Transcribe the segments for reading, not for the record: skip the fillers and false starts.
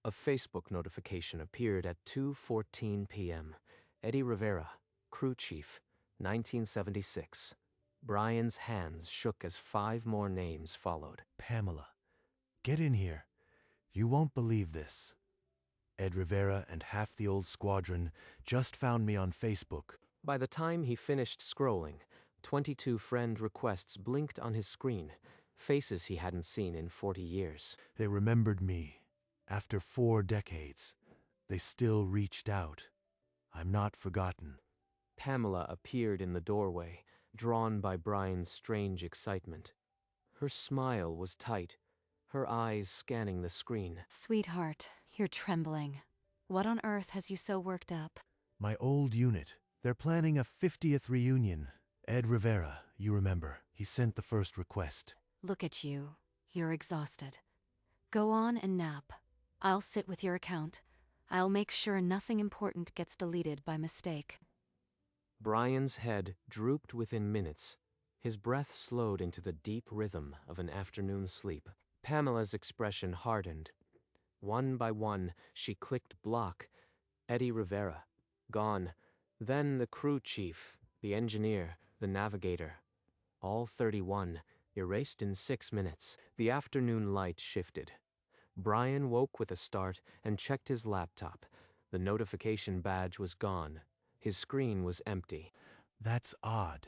A Facebook notification appeared at 2:14 p.m. Eddie Rivera, crew chief, 1976. Brian's hands shook as 5 more names followed. Pamela, get in here. You won't believe this. Ed Rivera and half the old squadron just found me on Facebook. By the time he finished scrolling, 22 friend requests blinked on his screen, faces he hadn't seen in 40 years. They remembered me. After 4 decades, they still reached out. I'm not forgotten. Pamela appeared in the doorway, drawn by Brian's strange excitement. Her smile was tight, her eyes scanning the screen. Sweetheart, you're trembling. What on earth has you so worked up? My old unit. They're planning a 50th reunion. Ed Rivera, you remember, he sent the first request. Look at you. You're exhausted. Go on and nap. I'll sit with your account. I'll make sure nothing important gets deleted by mistake. Brian's head drooped within minutes. His breath slowed into the deep rhythm of an afternoon sleep. Pamela's expression hardened. One by one, she clicked block. Eddie Rivera, gone. Then the crew chief, the engineer, the navigator. All 31, erased in 6 minutes. The afternoon light shifted. Brian woke with a start and checked his laptop. The notification badge was gone. His screen was empty. That's odd.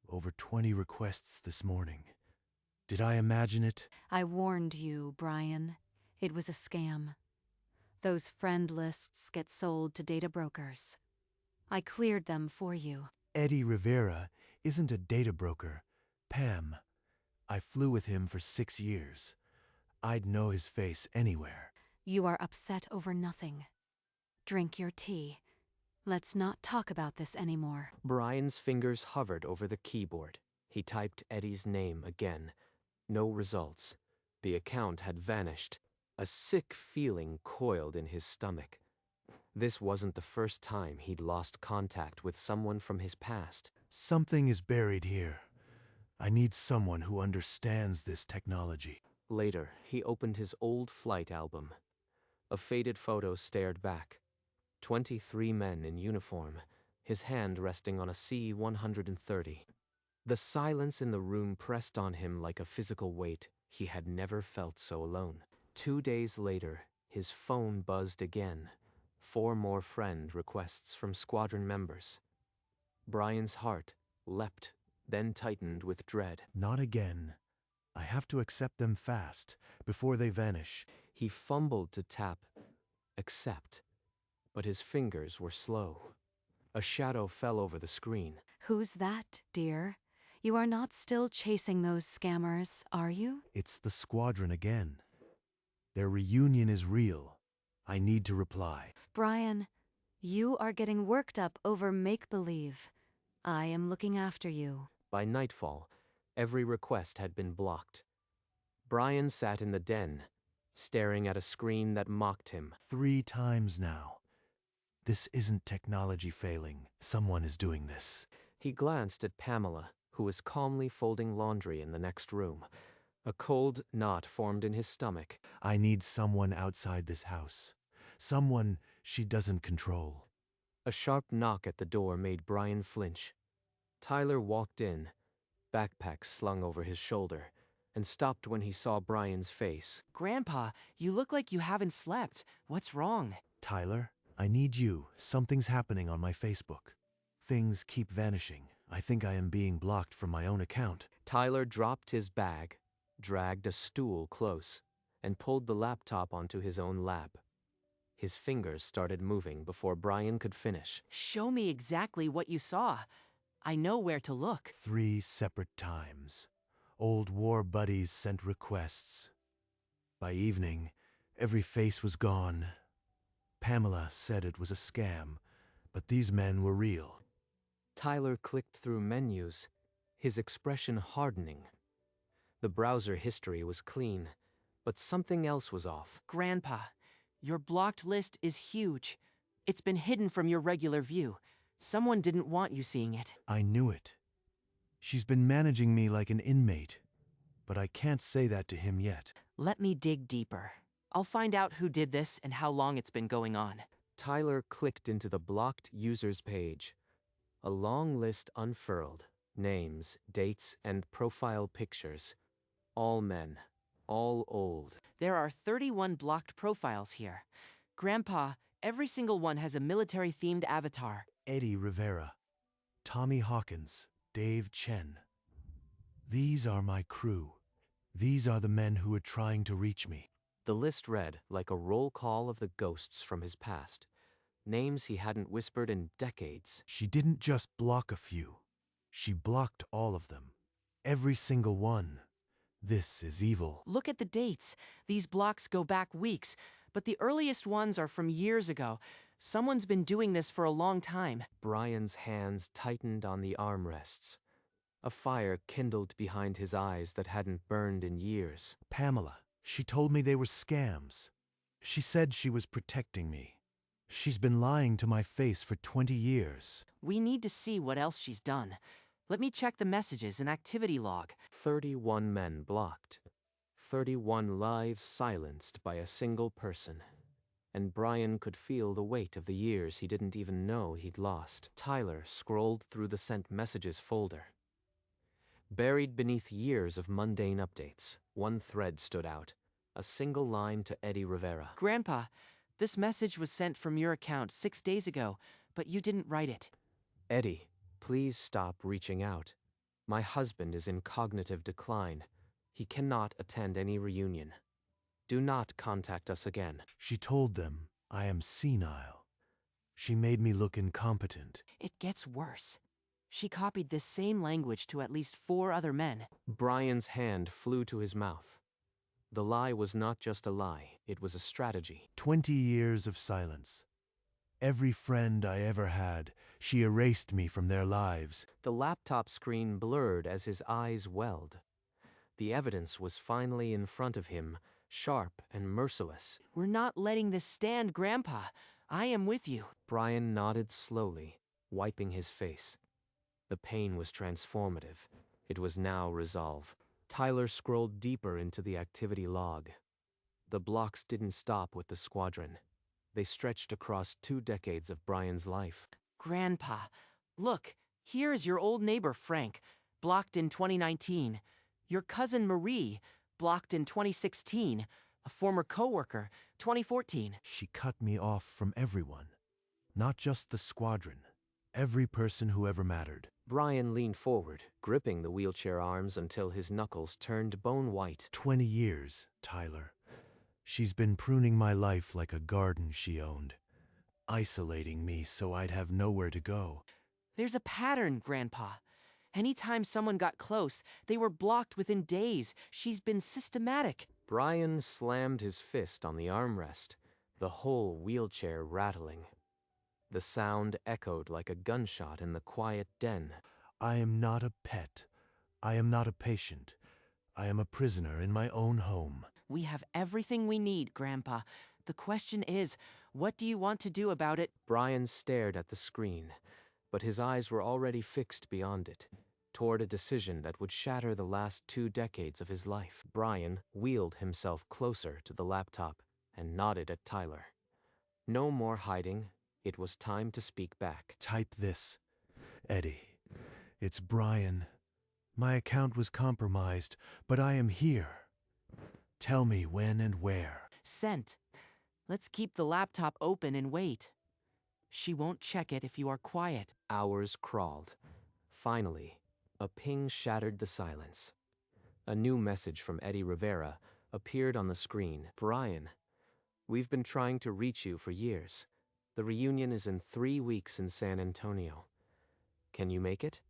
Over 20 requests this morning. Did I imagine it? I warned you, Brian. It was a scam. Those friend lists get sold to data brokers. I cleared them for you. Eddie Rivera isn't a data broker. Pam, I flew with him for 6 years. I'd know his face anywhere. You are upset over nothing. Drink your tea. Let's not talk about this anymore. Brian's fingers hovered over the keyboard. He typed Eddie's name again. No results. The account had vanished. A sick feeling coiled in his stomach. This wasn't the first time he'd lost contact with someone from his past. Something is buried here. I need someone who understands this technology. Later, he opened his old flight album. A faded photo stared back. 23 men in uniform, his hand resting on a C-130. The silence in the room pressed on him like a physical weight. He had never felt so alone. 2 days later, his phone buzzed again. 4 more friend requests from squadron members. Brian's heart leapt, then tightened with dread. Not again. I have to accept them fast, before they vanish. He fumbled to tap accept, but his fingers were slow. A shadow fell over the screen. Who's that, dear? You are not still chasing those scammers, are you? It's the squadron again. Their reunion is real. I need to reply. Brian, you are getting worked up over make-believe. I am looking after you. By nightfall, every request had been blocked. Brian sat in the den, staring at a screen that mocked him. 3 times now. This isn't technology failing. Someone is doing this. He glanced at Pamela, who was calmly folding laundry in the next room. A cold knot formed in his stomach. I need someone outside this house. Someone she doesn't control. A sharp knock at the door made Brian flinch. Tyler walked in, backpack slung over his shoulder, and stopped when he saw Brian's face. Grandpa, you look like you haven't slept. What's wrong? Tyler, I need you. Something's happening on my Facebook. Things keep vanishing. I think I am being blocked from my own account. Tyler dropped his bag, dragged a stool close, and pulled the laptop onto his own lap. His fingers started moving before Brian could finish. Show me exactly what you saw. I know where to look. 3 separate times. Old war buddies sent requests. By evening, every face was gone. Pamela said it was a scam, but these men were real. Tyler clicked through menus, his expression hardening. The browser history was clean, but something else was off. Grandpa, your blocked list is huge. It's been hidden from your regular view. Someone didn't want you seeing it. I knew it. She's been managing me like an inmate, but I can't say that to him yet. Let me dig deeper. I'll find out who did this and how long it's been going on. Tyler clicked into the blocked users page. A long list unfurled. Names, dates, and profile pictures. All men. All old. There are 31 blocked profiles here. Grandpa, every single one has a military-themed avatar. Eddie Rivera, Tommy Hawkins, Dave Chen. These are my crew. These are the men who are trying to reach me. The list read like a roll call of the ghosts from his past. Names he hadn't whispered in decades. She didn't just block a few. She blocked all of them. Every single one. This is evil. Look at the dates. These blocks go back weeks, but the earliest ones are from years ago. Someone's been doing this for a long time. Brian's hands tightened on the armrests. A fire kindled behind his eyes that hadn't burned in years. Pamela. She told me they were scams. She said she was protecting me. She's been lying to my face for 20 years. We need to see what else she's done. Let me check the messages and activity log. 31 men blocked. 31 lives silenced by a single person. And Brian could feel the weight of the years he didn't even know he'd lost. Tyler scrolled through the sent messages folder. Buried beneath years of mundane updates, one thread stood out. A single line to Eddie Rivera. Grandpa, this message was sent from your account 6 days ago, but you didn't write it. Eddie, please stop reaching out. My husband is in cognitive decline. He cannot attend any reunion. Do not contact us again. She told them I am senile. She made me look incompetent. It gets worse. She copied this same language to at least 4 other men. Brian's hand flew to his mouth. The lie was not just a lie, it was a strategy. 20 years of silence. Every friend I ever had, she erased me from their lives. The laptop screen blurred as his eyes welled. The evidence was finally in front of him, sharp and merciless. We're not letting this stand, Grandpa. I am with you. Brian nodded slowly, wiping his face. The pain was transformative. It was now resolve. Tyler scrolled deeper into the activity log. The blocks didn't stop with the squadron. They stretched across 2 decades of Brian's life. Grandpa, look, here is your old neighbor Frank, blocked in 2019. Your cousin Marie, blocked in 2016. A former coworker, 2014. She cut me off from everyone. Not just the squadron. Every person who ever mattered. Brian leaned forward, gripping the wheelchair arms until his knuckles turned bone white. 20 years, Tyler. She's been pruning my life like a garden she owned, isolating me so I'd have nowhere to go. There's a pattern, Grandpa. Anytime someone got close, they were blocked within days. She's been systematic. Brian slammed his fist on the armrest, the whole wheelchair rattling. The sound echoed like a gunshot in the quiet den. I am not a pet. I am not a patient. I am a prisoner in my own home. We have everything we need, Grandpa. The question is, what do you want to do about it? Brian stared at the screen, but his eyes were already fixed beyond it, toward a decision that would shatter the last 2 decades of his life. Brian wheeled himself closer to the laptop and nodded at Tyler. No more hiding. It was time to speak back. Type this. Eddie, it's Brian. My account was compromised, but I am here. Tell me when and where. Sent. Let's keep the laptop open and wait. She won't check it if you are quiet. Hours crawled. Finally, a ping shattered the silence. A new message from Eddie Rivera appeared on the screen. Brian, we've been trying to reach you for years. The reunion is in 3 weeks in San Antonio. Can you make it?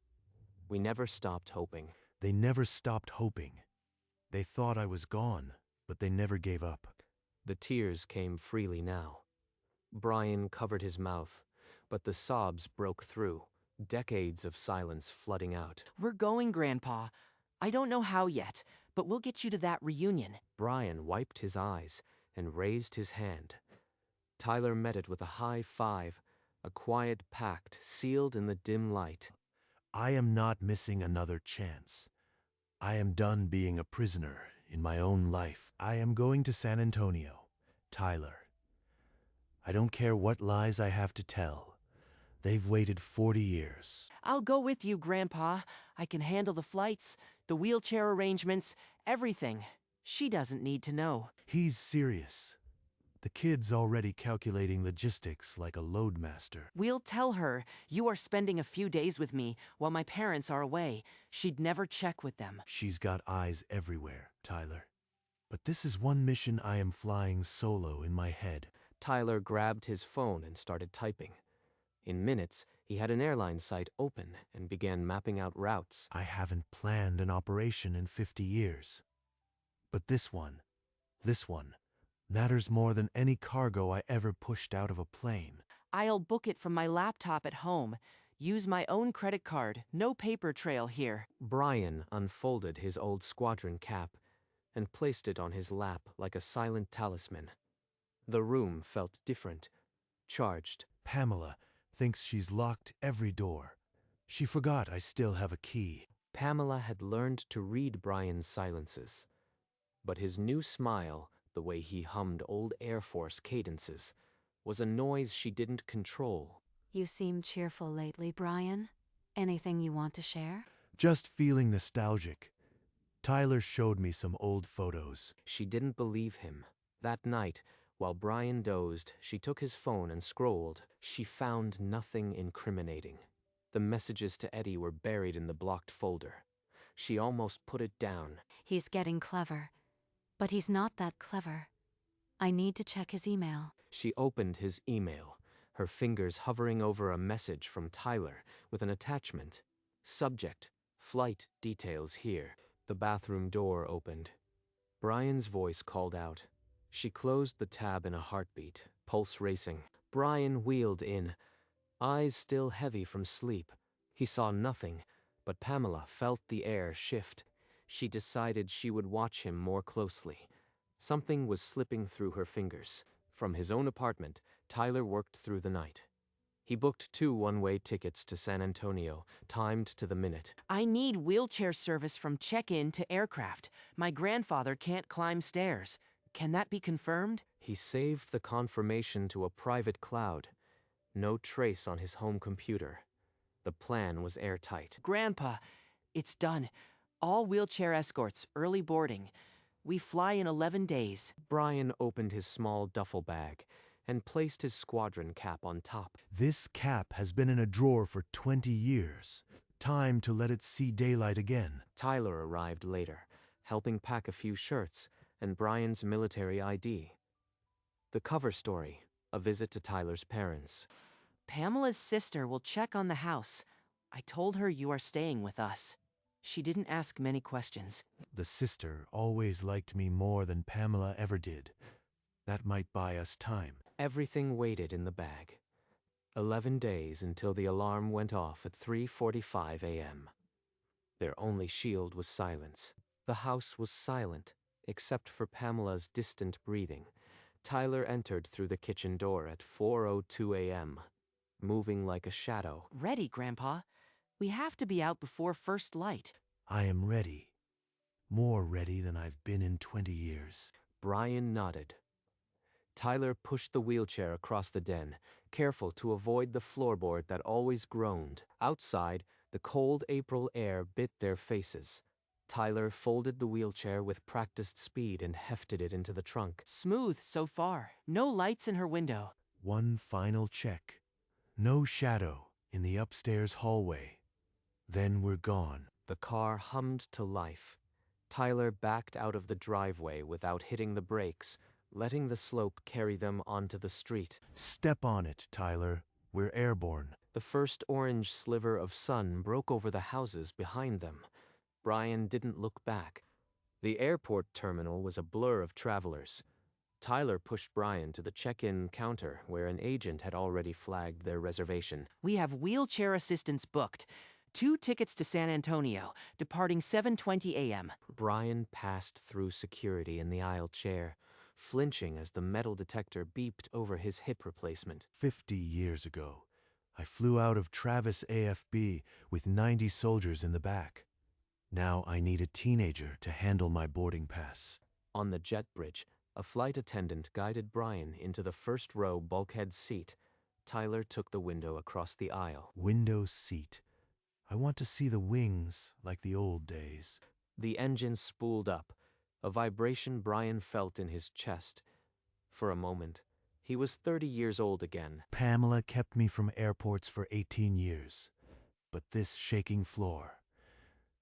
We never stopped hoping. They never stopped hoping. They thought I was gone, but they never gave up. The tears came freely now. Brian covered his mouth, but the sobs broke through, decades of silence flooding out. We're going, Grandpa. I don't know how yet, but we'll get you to that reunion. Brian wiped his eyes and raised his hand. Tyler met it with a high five, a quiet pact sealed in the dim light. I am not missing another chance. I am done being a prisoner in my own life. I am going to San Antonio. Tyler. I don't care what lies I have to tell. They've waited 40 years. I'll go with you, Grandpa. I can handle the flights, the wheelchair arrangements, everything. She doesn't need to know. He's serious. The kid's already calculating logistics like a loadmaster. We'll tell her you are spending a few days with me while my parents are away. She'd never check with them. She's got eyes everywhere, Tyler. But this is one mission I am flying solo in my head. Tyler grabbed his phone and started typing. In minutes, he had an airline site open and began mapping out routes. I haven't planned an operation in 50 years. But this one, matters more than any cargo I ever pushed out of a plane. I'll book it from my laptop at home. Use my own credit card. No paper trail here. Brian unfolded his old squadron cap and placed it on his lap like a silent talisman. The room felt different, charged. Pamela thinks she's locked every door. She forgot I still have a key. Pamela had learned to read Brian's silences. But his new smile, the way he hummed old Air Force cadences, was a noise she didn't control. You seem cheerful lately, Brian. Anything you want to share? Just feeling nostalgic. Tyler showed me some old photos. She didn't believe him. That night, while Brian dozed, she took his phone and scrolled. She found nothing incriminating. The messages to Eddie were buried in the blocked folder. She almost put it down. He's getting clever. But he's not that clever. I need to check his email. She opened his email, her fingers hovering over a message from Tyler with an attachment. Subject: flight details here. The bathroom door opened. Brian's voice called out. She closed the tab in a heartbeat, pulse racing. Brian wheeled in, eyes still heavy from sleep. He saw nothing, but Pamela felt the air shift. She decided she would watch him more closely. Something was slipping through her fingers. From his own apartment, Tyler worked through the night. He booked 2 one-way tickets to San Antonio, timed to the minute. I need wheelchair service from check-in to aircraft. My grandfather can't climb stairs. Can that be confirmed? He saved the confirmation to a private cloud. No trace on his home computer. The plan was airtight. Grandpa, it's done. All wheelchair escorts, early boarding. We fly in 11 days. Brian opened his small duffel bag and placed his squadron cap on top. This cap has been in a drawer for 20 years. Time to let it see daylight again. Tyler arrived later, helping pack a few shirts and Brian's military ID. The cover story, a visit to Tyler's parents. Pamela's sister will check on the house. I told her you are staying with us. She didn't ask many questions. The sister always liked me more than Pamela ever did. That might buy us time. Everything waited in the bag. 11 days until the alarm went off at 3:45 a.m. Their only shield was silence. The house was silent, except for Pamela's distant breathing. Tyler entered through the kitchen door at 4:02 a.m., moving like a shadow. Ready, Grandpa. We have to be out before first light. I am ready. More ready than I've been in 20 years. Brian nodded. Tyler pushed the wheelchair across the den, careful to avoid the floorboard that always groaned. Outside, the cold April air bit their faces. Tyler folded the wheelchair with practiced speed and hefted it into the trunk. Smooth so far. No lights in her window. One final check. No shadow in the upstairs hallway. Then we're gone. The car hummed to life. Tyler backed out of the driveway without hitting the brakes, letting the slope carry them onto the street. Step on it, Tyler. We're airborne. The first orange sliver of sun broke over the houses behind them. Brian didn't look back. The airport terminal was a blur of travelers. Tyler pushed Brian to the check-in counter where an agent had already flagged their reservation. We have wheelchair assistance booked. 2 tickets to San Antonio, departing 7:20 a.m. Brian passed through security in the aisle chair, flinching as the metal detector beeped over his hip replacement. 50 years ago, I flew out of Travis AFB with 90 soldiers in the back. Now I need a teenager to handle my boarding pass. On the jet bridge, A flight attendant guided Brian into the first row bulkhead seat. Tyler took the window across the aisle. Window seat. I want to see the wings like the old days. The engine spooled up, a vibration Brian felt in his chest. For a moment, he was 30 years old again. Pamela kept me from airports for 18 years. But this shaking floor,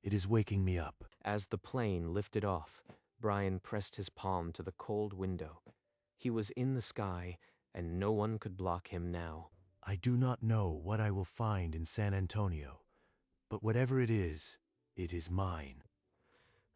it is waking me up. As the plane lifted off, Brian pressed his palm to the cold window. He was in the sky, and no one could block him now. I do not know what I will find in San Antonio, but whatever it is mine.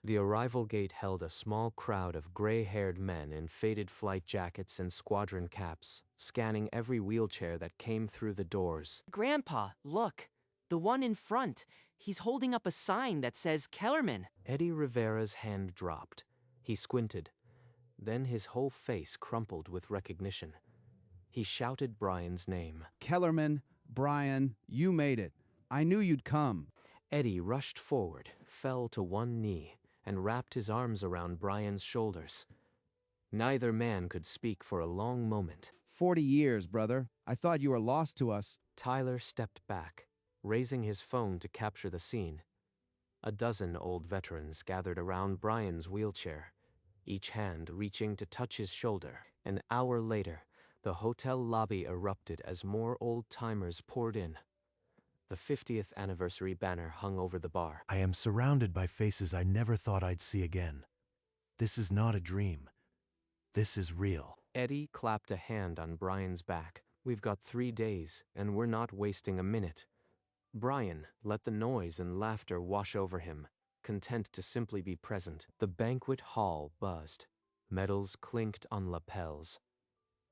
The arrival gate held a small crowd of gray-haired men in faded flight jackets and squadron caps, scanning every wheelchair that came through the doors. Grandpa, look. The one in front. He's holding up a sign that says Kellerman. Eddie Rivera's hand dropped. He squinted. Then his whole face crumpled with recognition. He shouted Brian's name. Kellerman, Brian, you made it. I knew you'd come. Eddie rushed forward, fell to one knee, and wrapped his arms around Brian's shoulders. Neither man could speak for a long moment. 40 years, brother. I thought you were lost to us. Tyler stepped back, raising his phone to capture the scene. A dozen old veterans gathered around Brian's wheelchair, each hand reaching to touch his shoulder. An hour later, the hotel lobby erupted as more old-timers poured in. The 50th anniversary banner hung over the bar. I am surrounded by faces I never thought I'd see again. This is not a dream. This is real. Eddie clapped a hand on Brian's back. We've got 3 days, and we're not wasting a minute. Brian let the noise and laughter wash over him, content to simply be present. The banquet hall buzzed. Medals clinked on lapels.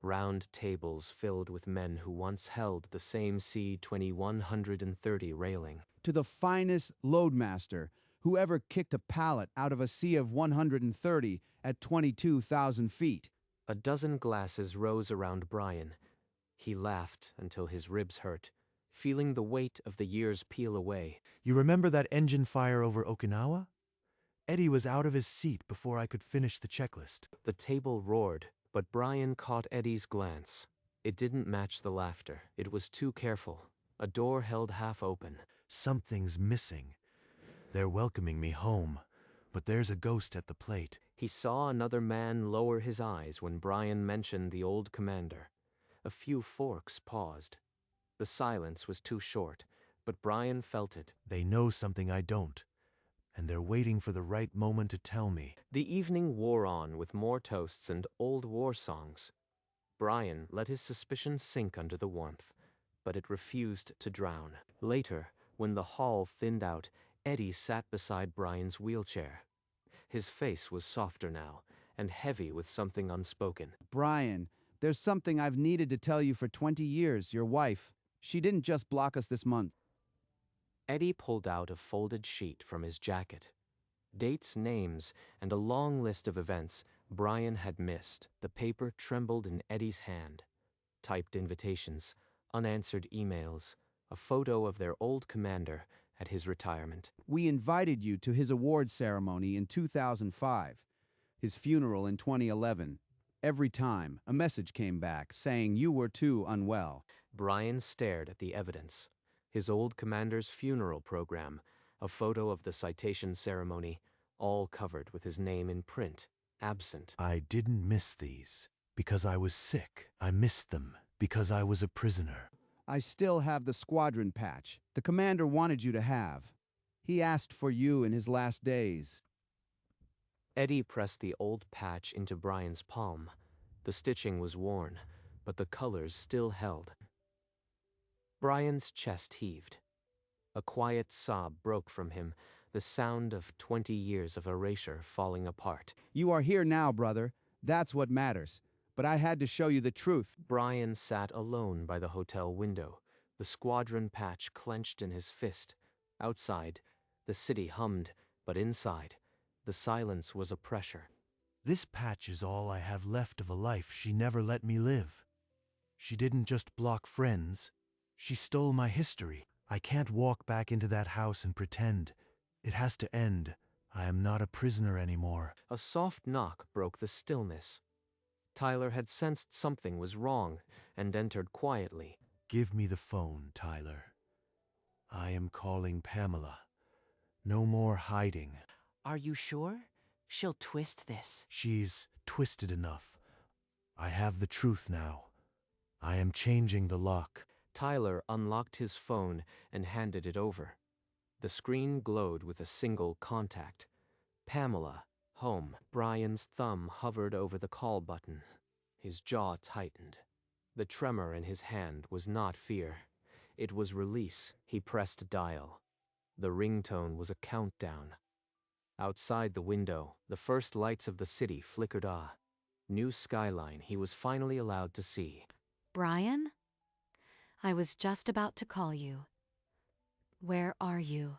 Round tables filled with men who once held the same C-2130 railing. To the finest loadmaster who ever kicked a pallet out of a sea of 130 at 22,000 feet. A dozen glasses rose around Brian. He laughed until his ribs hurt, feeling the weight of the years peel away. You remember that engine fire over Okinawa? Eddie was out of his seat before I could finish the checklist. The table roared, but Brian caught Eddie's glance. It didn't match the laughter. It was too careful. A door held half open. Something's missing. They're welcoming me home, but there's a ghost at the plate. He saw another man lower his eyes when Brian mentioned the old commander. A few forks paused. The silence was too short, but Brian felt it. They know something I don't, and they're waiting for the right moment to tell me. The evening wore on with more toasts and old war songs. Brian let his suspicion sink under the warmth, but it refused to drown. Later, when the hall thinned out, Eddie sat beside Brian's wheelchair. His face was softer now, and heavy with something unspoken. Brian, there's something I've needed to tell you for 20 years. Your wife, she didn't just block us this month. Eddie pulled out a folded sheet from his jacket. Dates, names, and a long list of events Brian had missed. The paper trembled in Eddie's hand. Typed invitations, unanswered emails, a photo of their old commander at his retirement. We invited you to his awards ceremony in 2005, his funeral in 2011. Every time, a message came back saying you were too unwell. Brian stared at the evidence. His old commander's funeral program, a photo of the citation ceremony, all covered with his name in print, absent. I didn't miss these because I was sick. I missed them because I was a prisoner. I still have the squadron patch the commander wanted you to have. He asked for you in his last days. Eddie pressed the old patch into Brian's palm. The stitching was worn, but the colors still held. Brian's chest heaved. A quiet sob broke from him, the sound of 20 years of erasure falling apart. You are here now, brother. That's what matters. But I had to show you the truth. Brian sat alone by the hotel window, the squadron patch clenched in his fist. Outside, the city hummed, but inside, the silence was a pressure. This patch is all I have left of a life she never let me live. She didn't just block friends. She stole my history. I can't walk back into that house and pretend. It has to end. I am not a prisoner anymore. A soft knock broke the stillness. Tyler had sensed something was wrong and entered quietly. Give me the phone, Tyler. I am calling Pamela. No more hiding. Are you sure? She'll twist this. She's twisted enough. I have the truth now. I am changing the lock. Tyler unlocked his phone and handed it over. The screen glowed with a single contact. Pamela, home. Brian's thumb hovered over the call button. His jaw tightened. The tremor in his hand was not fear. It was release. He pressed dial. The ringtone was a countdown. Outside the window, the first lights of the city flickered. New skyline he was finally allowed to see. Brian? I was just about to call you. Where are you?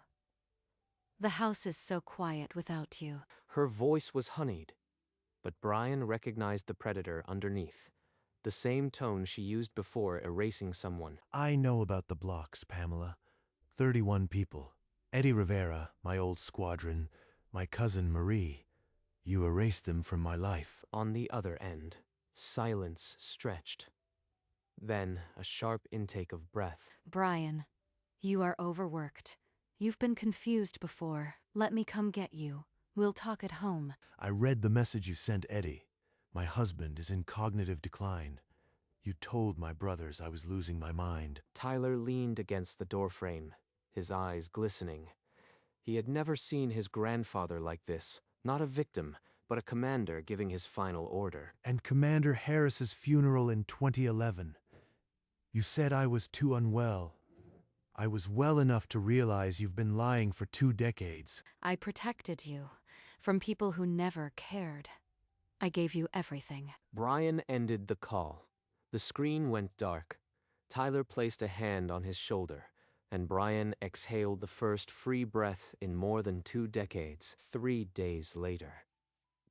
The house is so quiet without you. Her voice was honeyed, but Brian recognized the predator underneath. The same tone she used before erasing someone. I know about the blocks, Pamela. 31 people. Eddie Rivera, my old squadron, my cousin Marie. You erased them from my life. On the other end, silence stretched. Then a sharp intake of breath. Brian, you are overworked. You've been confused before. Let me come get you. We'll talk at home. I read the message you sent Eddie. My husband is in cognitive decline. You told my brothers I was losing my mind. Tyler leaned against the doorframe, his eyes glistening. He had never seen his grandfather like this, not a victim, but a commander giving his final order. And Commander Harris's funeral in 2011. You said I was too unwell. I was well enough to realize you've been lying for 2 decades. I protected you from people who never cared. I gave you everything. Brian ended the call. The screen went dark. Tyler placed a hand on his shoulder, and Brian exhaled the first free breath in more than 2 decades. 3 days later,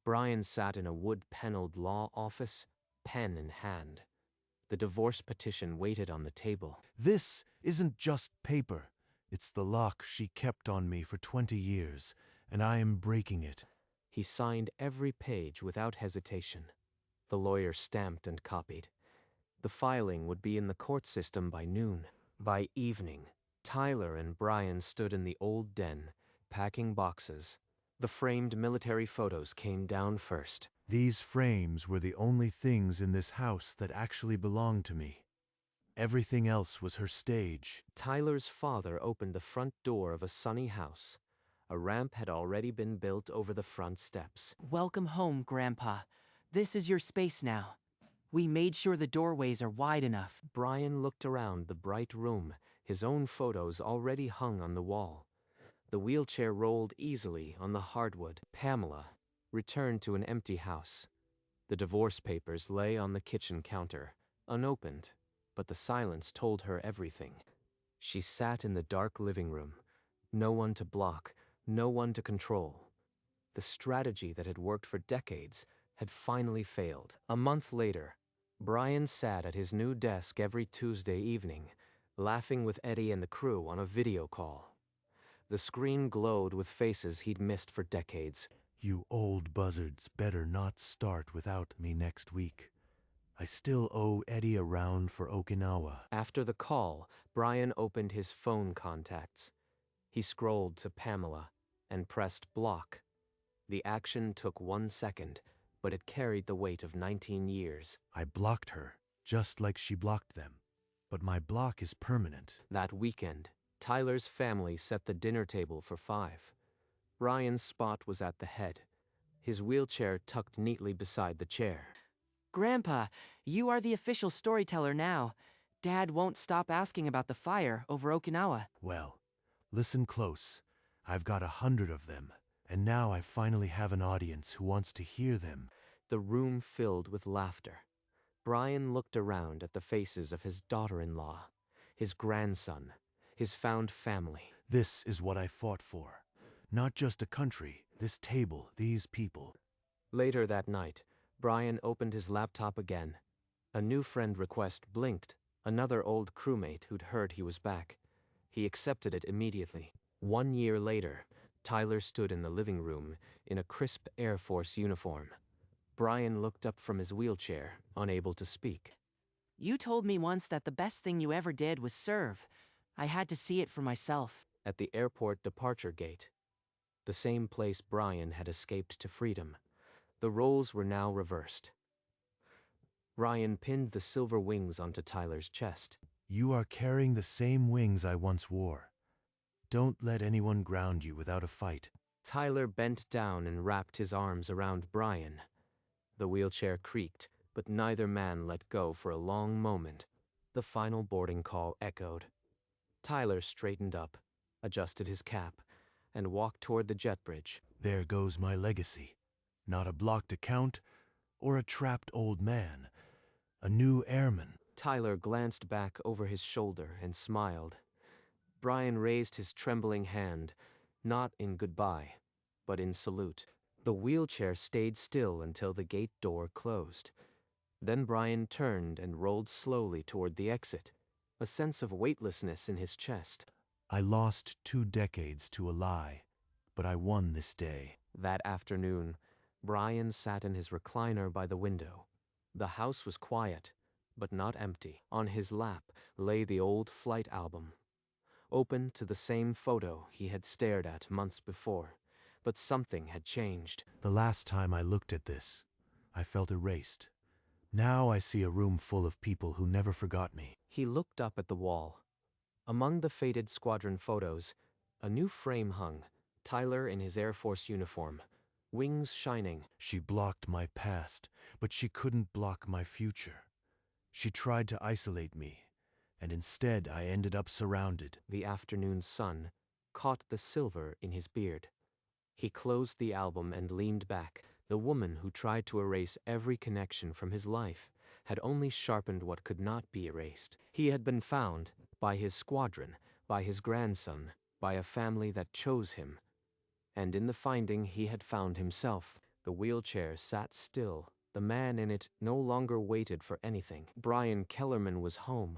Brian sat in a wood-paneled law office, pen in hand. The divorce petition waited on the table. This isn't just paper. It's the lock she kept on me for 20 years, and I am breaking it. He signed every page without hesitation. The lawyer stamped and copied. The filing would be in the court system by noon. By evening, Tyler and Brian stood in the old den, packing boxes. The framed military photos came down first. These frames were the only things in this house that actually belonged to me. Everything else was her stage. Tyler's father opened the front door of a sunny house. A ramp had already been built over the front steps. Welcome home, Grandpa. This is your space now. We made sure the doorways are wide enough. Brian looked around the bright room, his own photos already hung on the wall. The wheelchair rolled easily on the hardwood. Pamela returned to an empty house. The divorce papers lay on the kitchen counter, unopened, but the silence told her everything. She sat in the dark living room. No one to block, no one to control. The strategy that had worked for decades had finally failed. A month later, Brian sat at his new desk every Tuesday evening, laughing with Eddie and the crew on a video call. The screen glowed with faces he'd missed for decades. You old buzzards better not start without me next week. I still owe Eddie a round for Okinawa. After the call, Brian opened his phone contacts. He scrolled to Pamela and pressed block. The action took 1 second, but it carried the weight of 19 years. I blocked her, just like she blocked them. But my block is permanent. That weekend, Tyler's family set the dinner table for 5. Brian's spot was at the head, his wheelchair tucked neatly beside the chair. Grandpa, you are the official storyteller now. Dad won't stop asking about the fire over Okinawa. Well, listen close. I've got 100 of them, and now I finally have an audience who wants to hear them. The room filled with laughter. Brian looked around at the faces of his daughter-in-law, his grandson, his found family. This is what I fought for. Not just a country, this table, these people. Later that night, Brian opened his laptop again. A new friend request blinked, another old crewmate who'd heard he was back. He accepted it immediately. 1 year later, Tyler stood in the living room in a crisp Air Force uniform. Brian looked up from his wheelchair, unable to speak. You told me once that the best thing you ever did was serve. I had to see it for myself. At the airport departure gate, the same place Brian had escaped to freedom, the roles were now reversed. Ryan pinned the silver wings onto Tyler's chest. You are carrying the same wings I once wore. Don't let anyone ground you without a fight. Tyler bent down and wrapped his arms around Brian. The wheelchair creaked, but neither man let go for a long moment. The final boarding call echoed. Tyler straightened up, adjusted his cap, and walked toward the jet bridge. There goes my legacy. Not a blocked account or a trapped old man. A new airman. Tyler glanced back over his shoulder and smiled. Brian raised his trembling hand, not in goodbye, but in salute. The wheelchair stayed still until the gate door closed. Then Brian turned and rolled slowly toward the exit, a sense of weightlessness in his chest. I lost 2 decades to a lie, but I won this day. That afternoon, Brian sat in his recliner by the window. The house was quiet, but not empty. On his lap lay the old flight album, open to the same photo he had stared at months before, but something had changed. The last time I looked at this, I felt erased. Now I see a room full of people who never forgot me. He looked up at the wall. Among the faded squadron photos, a new frame hung, Tyler in his Air Force uniform, wings shining. She blocked my past, but she couldn't block my future. She tried to isolate me, and instead I ended up surrounded. The afternoon sun caught the silver in his beard. He closed the album and leaned back. The woman who tried to erase every connection from his life had only sharpened what could not be erased. He had been found by his squadron, by his grandson, by a family that chose him. And in the finding he had found himself. The wheelchair sat still. The man in it no longer waited for anything. Brian Kellerman was home.